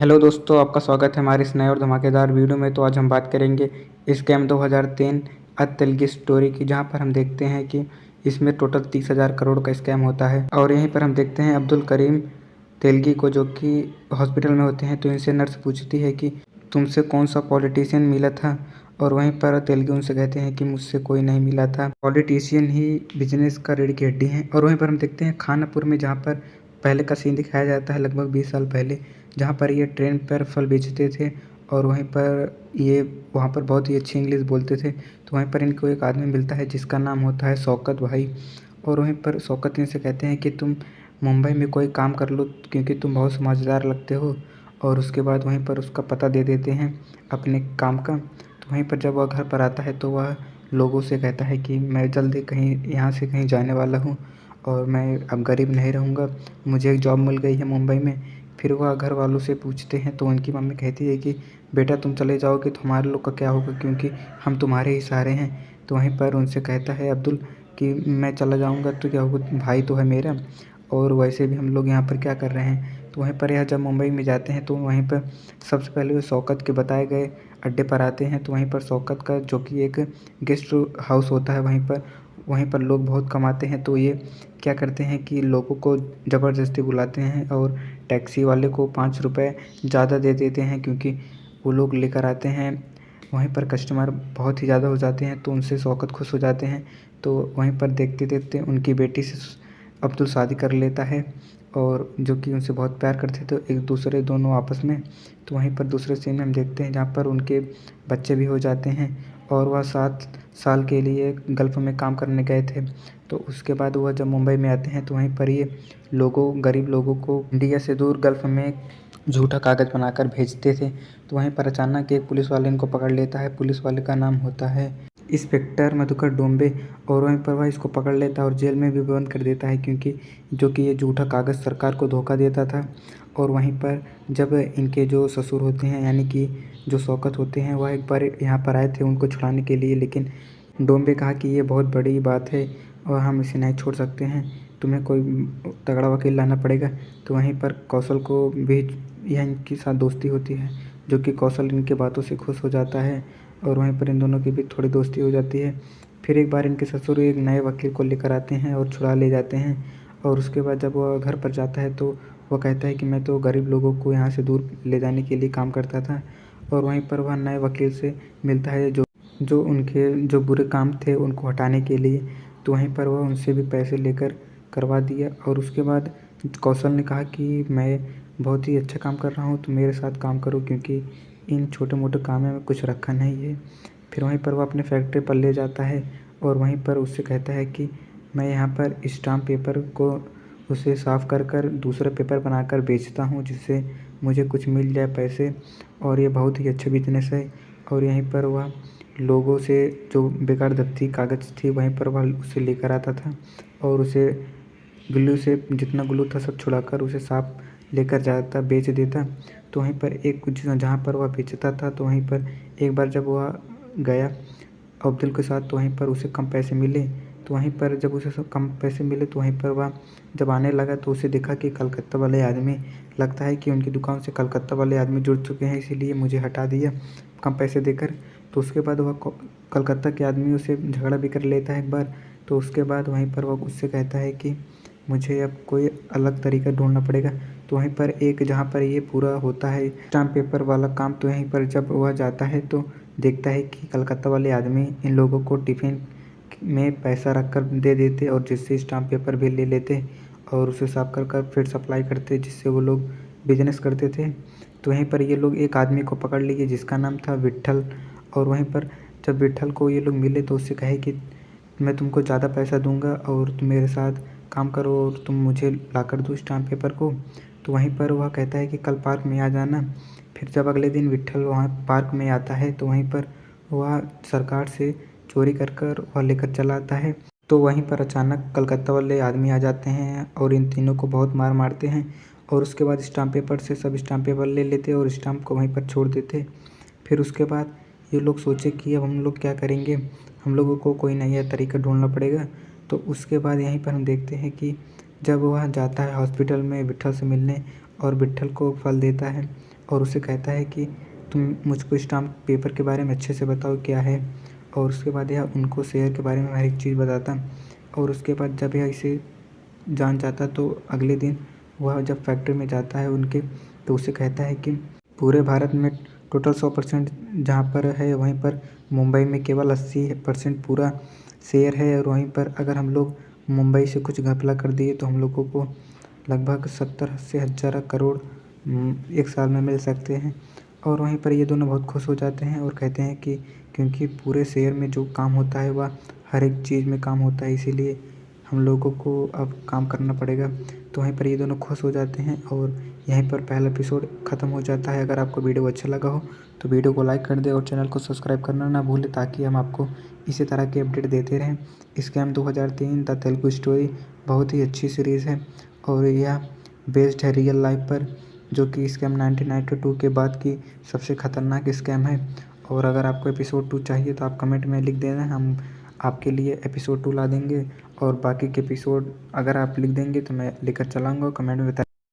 Hello दोस्तों, आपका स्वागत है हमारे इस नए और धमाकेदार वीडियो में। तो आज हम बात करेंगे स्कैम 2003 तेलगी स्टोरी की, जहां पर हम देखते हैं कि इसमें टोटल 30,000 करोड़ का स्कैम होता है। और यहीं पर हम देखते हैं अब्दुल करीम तेलगी को, जो कि हॉस्पिटल में होते हैं। तो इनसे नर्स पूछती है कि तुमसे कौन सा पॉलिटिशियन मिला था, और वहीं पर तेलगी उनसे कहते हैं कि मुझसे कोई नहीं मिला था, पॉलिटिशियन ही बिजनेस का रीढ़ की हड्डी है। और वहीं पर हम देखते हैं खानापुर में, जहाँ पर पहले का सीन दिखाया जाता है लगभग 20 साल पहले, जहाँ पर ये ट्रेन पर फल बेचते थे। और वहीं पर ये वहाँ पर बहुत ही अच्छी इंग्लिश बोलते थे। तो वहीं पर इनको एक आदमी मिलता है जिसका नाम होता है शौकत भाई। और वहीं पर शौकत इनसे कहते हैं कि तुम मुंबई में कोई काम कर लो, क्योंकि तुम बहुत समझदार लगते हो। और उसके बाद वहीं पर उसका पता दे देते हैं अपने काम का। तो वहीं पर जब वह घर पर आता है तो वह लोगों से कहता है कि मैं जल्दी कहीं यहाँ से कहीं जाने वाला हूँ, और मैं अब गरीब नहीं रहूँगा, मुझे एक जॉब मिल गई है मुंबई में। फिर वह घर वालों से पूछते हैं तो उनकी मम्मी कहती है कि बेटा तुम चले जाओगे तो हमारे लोग का क्या होगा, क्योंकि हम तुम्हारे ही सहारे हैं। तो वहीं पर उनसे कहता है अब्दुल कि मैं चला जाऊंगा तो क्या होगा, भाई तो है मेरा, और वैसे भी हम लोग यहाँ पर क्या कर रहे हैं। तो वहीं पर यह जब मुंबई में जाते हैं तो वहीं पर सबसे पहले वो शौकत के बताए गए अड्डे पर आते हैं। तो वहीं पर शौकत का, जो कि एक गेस्ट हाउस होता है, वहीं पर लोग बहुत कमाते हैं। तो ये क्या करते हैं कि लोगों को ज़बरदस्ती बुलाते हैं और टैक्सी वाले को 5 रुपये ज़्यादा दे देते हैं, क्योंकि वो लोग लेकर आते हैं। वहीं पर कस्टमर बहुत ही ज़्यादा हो जाते हैं, तो उनसे शौकत खुश हो जाते हैं। तो वहीं पर देखते देखते उनकी बेटी से अब्दुल शादी कर लेता है, और जो कि उनसे बहुत प्यार करते थे, तो एक दूसरे दोनों आपस में। तो वहीं पर दूसरे सीन में हम देखते हैं जहाँ पर उनके बच्चे भी हो जाते हैं, और वह 7 साल के लिए गल्फ़ में काम करने गए थे। तो उसके बाद वह जब मुंबई में आते हैं तो वहीं पर ये गरीब लोगों को इंडिया से दूर गल्फ़ में झूठा कागज़ बनाकर भेजते थे। तो वहीं पर अचानक एक पुलिस वाले इनको पकड़ लेता है। पुलिस वाले का नाम होता है इंस्पेक्टर मधुकर डोम्बे। और वहीं पर वह इसको पकड़ लेता है और जेल में भी बंद कर देता है, क्योंकि जो कि ये झूठा कागज़ सरकार को धोखा देता था। और वहीं पर जब इनके जो ससुर होते हैं, यानी कि जो शौकत होते हैं, वह एक बार यहाँ पर आए थे उनको छुड़ाने के लिए, लेकिन डोम्बे कहा कि ये बहुत बड़ी बात है और हम इसे नहीं छोड़ सकते हैं, तुम्हें कोई तगड़ा वकील लाना पड़ेगा। तो वहीं पर कौशल को भी यह इनके साथ दोस्ती होती है, जो कि कौशल इनके बातों से खुश हो जाता है, और वहीं पर इन दोनों की भी थोड़ी दोस्ती हो जाती है। फिर एक बार इनके ससुर एक नए वकील को लेकर आते हैं और छुड़ा ले जाते हैं। और उसके बाद जब वह घर पर जाता है तो वह कहता है कि मैं तो गरीब लोगों को यहाँ से दूर ले जाने के लिए काम करता था। और वहीं पर वह नए वकील से मिलता है जो जो उनके जो बुरे काम थे उनको हटाने के लिए। तो वहीं पर वह उनसे भी पैसे लेकर करवा दिया। और उसके बाद कौशल ने कहा कि मैं बहुत ही अच्छा काम कर रहा हूँ, तो मेरे साथ काम करो, क्योंकि इन छोटे मोटे कामों में कुछ रखा नहीं है। फिर वहीं पर वह अपने फैक्ट्री पर ले जाता है, और वहीं पर उससे कहता है कि मैं यहाँ पर स्टाम्प पेपर को उसे साफ़ कर कर दूसरा पेपर बनाकर बेचता हूँ, जिससे मुझे कुछ मिल जाए पैसे, और ये बहुत ही अच्छा बिजनेस है। और यहीं पर वह लोगों से जो बेकार दफ्ती कागज़ थी वहीं पर वह उसे लेकर आता था, और उसे ग्लू से जितना ग्लू था सब छुड़ाकर उसे साफ लेकर जाता, बेच देता। तो वहीं पर एक कुछ जहाँ पर वह बेचता था, तो वहीं पर एक बार जब वह गया अब्दुल के साथ, तो वहीं पर उसे कम पैसे मिले। तो वहीं पर जब उसे सब कम पैसे मिले तो वहीं पर वह जब आने लगा तो उसे देखा कि कलकत्ता वाले आदमी, लगता है कि उनकी दुकान से कलकत्ता वाले आदमी जुड़ चुके हैं, इसीलिए मुझे हटा दिया कम पैसे देकर। तो उसके बाद वह कलकत्ता के आदमी उसे झगड़ा भी कर लेता है एक बार। तो उसके बाद वहीं पर वह उससे कहता है कि मुझे अब कोई अलग तरीका ढूंढना पड़ेगा। तो वहीं पर एक जहाँ पर ये पूरा होता है स्टाम्प पेपर वाला काम, तो यहीं पर जब वह जाता है तो देखता है कि कलकत्ता वाले आदमी इन लोगों को टिफ़िन में पैसा रख कर दे देते, और जिससे स्टाम्प पेपर भी ले लेते और उसे साफ कर कर फिर सप्लाई करते, जिससे वो लोग बिजनेस करते थे। तो वहीं पर ये लोग एक आदमी को पकड़ लिए जिसका नाम था विट्ठल। और वहीं पर जब विट्ठल को ये लोग मिले तो उससे कहे कि मैं तुमको ज़्यादा पैसा दूंगा और तुम मेरे साथ काम करो और तुम मुझे ला कर दो स्टाम्प पेपर को। तो वहीं पर वह कहता है कि कल पार्क में आ जाना। फिर जब अगले दिन विट्ठल वहाँ पार्क में आता है तो वहीं पर वह सरकार से चोरी कर कर वह लेकर चला आता है। तो वहीं पर अचानक कलकत्ता वाले आदमी आ जाते हैं और इन तीनों को बहुत मारते हैं, और उसके बाद स्टाम्प पेपर से सब स्टाम्प पेपर ले लेते और स्टाम्प को वहीं पर छोड़ देते। फिर उसके बाद ये लोग सोचे कि अब हम लोग क्या करेंगे, हम लोगों को कोई नया तरीका ढूंढना पड़ेगा। तो उसके बाद यहीं पर हम देखते हैं कि जब वह जाता है हॉस्पिटल में विट्ठल से मिलने और विट्ठल को फल देता है, और उसे कहता है कि तुम मुझको स्टाम्प पेपर के बारे में अच्छे से बताओ क्या है। और उसके बाद यह उनको शेयर के बारे में हर एक चीज़ बताता। और उसके बाद जब यह इसे जान जाता तो अगले दिन वह जब फैक्ट्री में जाता है उनके, तो उसे कहता है कि पूरे भारत में टोटल 100% जहाँ पर है, वहीं पर मुंबई में केवल 80% पूरा शेयर है। और वहीं पर अगर हम लोग मुंबई से कुछ घपला कर दिए तो हम लोगों को लगभग 70 से 1000 करोड़ एक साल में मिल सकते हैं। और वहीं पर ये दोनों बहुत खुश हो जाते हैं और कहते हैं कि क्योंकि पूरे शेयर में जो काम होता है वह हर एक चीज़ में काम होता है, इसीलिए हम लोगों को अब काम करना पड़ेगा। तो वहीं पर ये दोनों खुश हो जाते हैं और यहीं पर पहला एपिसोड ख़त्म हो जाता है। अगर आपको वीडियो अच्छा लगा हो तो वीडियो को लाइक कर दें और चैनल को सब्सक्राइब करना ना भूलें, ताकि हम आपको इसी तरह के अपडेट देते रहें। स्कैम 2003 द तेलुगु स्टोरी बहुत ही अच्छी सीरीज़ है और यह बेस्ड है रियल लाइफ पर, जो कि स्कैम 1992 के बाद की सबसे ख़तरनाक स्कैम है। और अगर आपको एपिसोड 2 चाहिए तो आप कमेंट में लिख देना, हम आपके लिए एपिसोड 2 ला देंगे। और बाकी के एपिसोड अगर आप लिख देंगे तो मैं लेकर चलाऊँगा, कमेंट में बता।